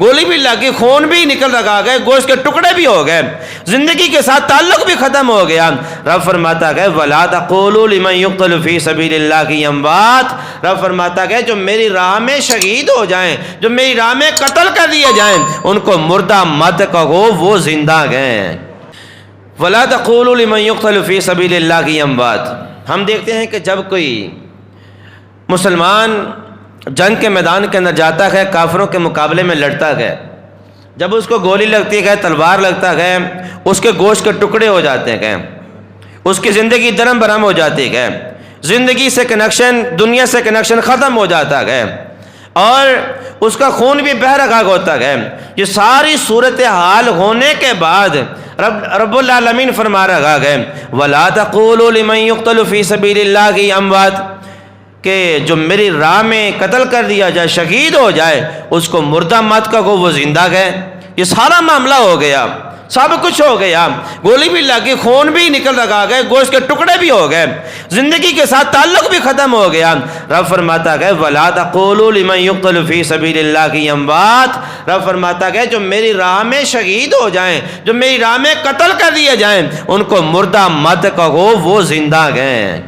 گولی بھی لگی، خون بھی نکل رکھا گئے، گوشت کے ٹکڑے بھی ہو گئے، زندگی کے ساتھ تعلق بھی ختم ہو گیا۔ رب فرماتا ہے وَلَا تَقُولُوا لِمَنْ يُقْتَلُ فِي سَبِيلِ اللَّهِ أَمْوَاتٌ۔ رب فرماتا ہے جو میری راہ میں شہید ہو جائیں، جو میری راہ میں قتل کر دیے جائیں، ان کو مردہ مت کہو، وہ زندہ گئے۔ وَلَا تَقُولُوا لِمَنْ يُقْتَلُ فِي سَبِيلِ اللَّهِ أَمْوَاتٌ۔ ہم دیکھتے ہیں کہ جب کوئی مسلمان جنگ کے میدان کے اندر جاتا ہے، کافروں کے مقابلے میں لڑتا ہے، جب اس کو گولی لگتی ہے، تلوار لگتا ہے، اس کے گوشت کے ٹکڑے ہو جاتے ہیں، اس کی زندگی درم برہم ہو جاتی ہے، زندگی سے کنیکشن، دنیا سے کنیکشن ختم ہو جاتا ہے، اور اس کا خون بھی بہہ رکھا ہوتا ہے۔ یہ ساری صورتحال ہونے کے بعد رب العالمین فرما رہا ہے وَلَا تَقُولُوا لِمَنْ يُقْتَلُ فِي سَبِيلِ اللَّهِ أَمْوَاتٌ، کہ جو میری راہ میں قتل کر دیا جائے، شہید ہو جائے، اس کو مردہ مت کہو، وہ زندہ گئے۔ یہ سارا معاملہ ہو گیا، سب کچھ ہو گیا، گولی بھی لگی، خون بھی نکل رکھا گئے، گوشت کے ٹکڑے بھی ہو گئے، زندگی کے ساتھ تعلق بھی ختم ہو گیا۔ رب فرماتا ہے وَلَا تَقُولُوا لِمَنْ يُقْتَلُ فِي سَبِيلِ اللَّهِ أَمْوَاتٌ۔ رب فرماتا ہے جو میری راہ میں شہید ہو جائیں، جو میری راہ میں قتل کر دیے جائیں، ان کو مردہ مت کہو، وہ زندہ گئے،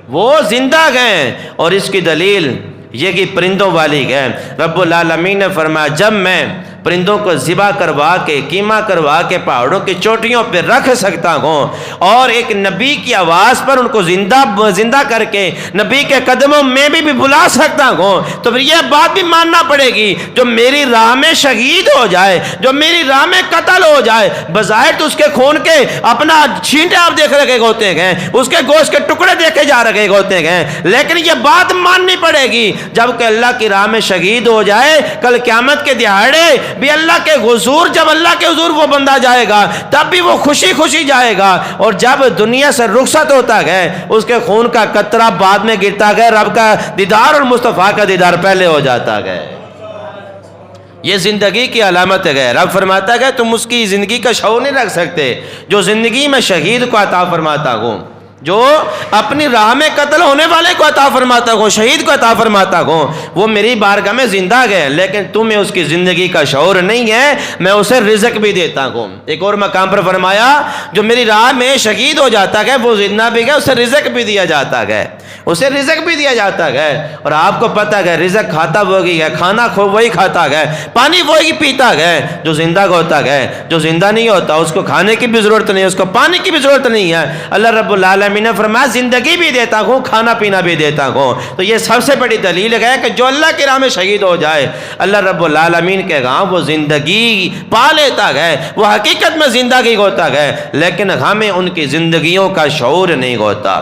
وہ زندہ گئے۔ اور اس کی دلیل یہ کہ پرندوں والی گئے۔ رب العالمین نے فرمایا جب میں پرندوں کو ذبح کروا کے، قیمہ کروا کے پہاڑوں کی چوٹیوں پہ رکھ سکتا ہوں، اور ایک نبی کی آواز پر ان کو زندہ کر کے نبی کے قدموں میں بھی بلا سکتا ہوں، تو پھر یہ بات بھی ماننا پڑے گی جو میری راہ میں شہید ہو جائے، جو میری راہ میں قتل ہو جائے، بظاہر تو اس کے خون کے اپنا چھینٹے آپ دیکھ رہے ہوتے ہیں، اس کے گوشت کے ٹکڑے دیکھے جا رہے ہوتے ہیں، لیکن یہ بات ماننی پڑے گی جب کہ اللہ کی راہ میں شہید ہو جائے، کل قیامت کے دہاڑے بھی اللہ کے حضور، جب اللہ کے حضور وہ بندہ جائے گا تب بھی وہ خوشی خوشی جائے گا، اور جب دنیا سے رخصت ہوتا ہے اس کے خون کا قطرہ بعد میں گرتا ہے، رب کا دیدار اور مصطفیٰ کا دیدار پہلے ہو جاتا ہے۔ یہ زندگی کی علامت ہے۔ رب فرماتا ہے تم اس کی زندگی کا شعور نہیں رکھ سکتے جو زندگی میں شہید کو عطا فرماتا ہوں، جو اپنی راہ میں قتل ہونے والے کو عطا فرماتا ہوں، شہید کو عطا فرماتا ہوں، وہ میری بارگاہ میں زندہ گئے، لیکن تمہیں اس کی زندگی کا شعور نہیں ہے، میں اسے رزق بھی دیتا ہوں۔ ایک اور مقام پر فرمایا جو میری راہ میں شہید ہو جاتا ہے وہ زندہ بھی گئے، اسے رزق بھی دیا جاتا ہے، اسے رزق بھی دیا جاتا ہے۔ اور آپ کو پتہ ہے رزق کھاتا وہی ہے، کھانا وہی کھاتا ہے، پانی وہی پیتا ہے جو زندہ ہوتا ہے، جو زندہ نہیں ہوتا اس کو کھانے کی بھی ضرورت نہیں ہے، اس کو پانی کی بھی ضرورت نہیں ہے۔ اللہ رب العالمین نے فرمایا زندگی بھی دیتا ہوں، کھانا پینا بھی دیتا ہوں۔ تو یہ سب سے بڑی دلیل ہے کہ جو اللہ کی راہ میں شہید ہو جائے، اللہ رب العالمین کے ہاں وہ زندگی پا لیتا ہے، وہ حقیقت میں زندگی ہوتا ہے، لیکن ہمیں ان کی زندگیوں کا شعور نہیں ہوتا۔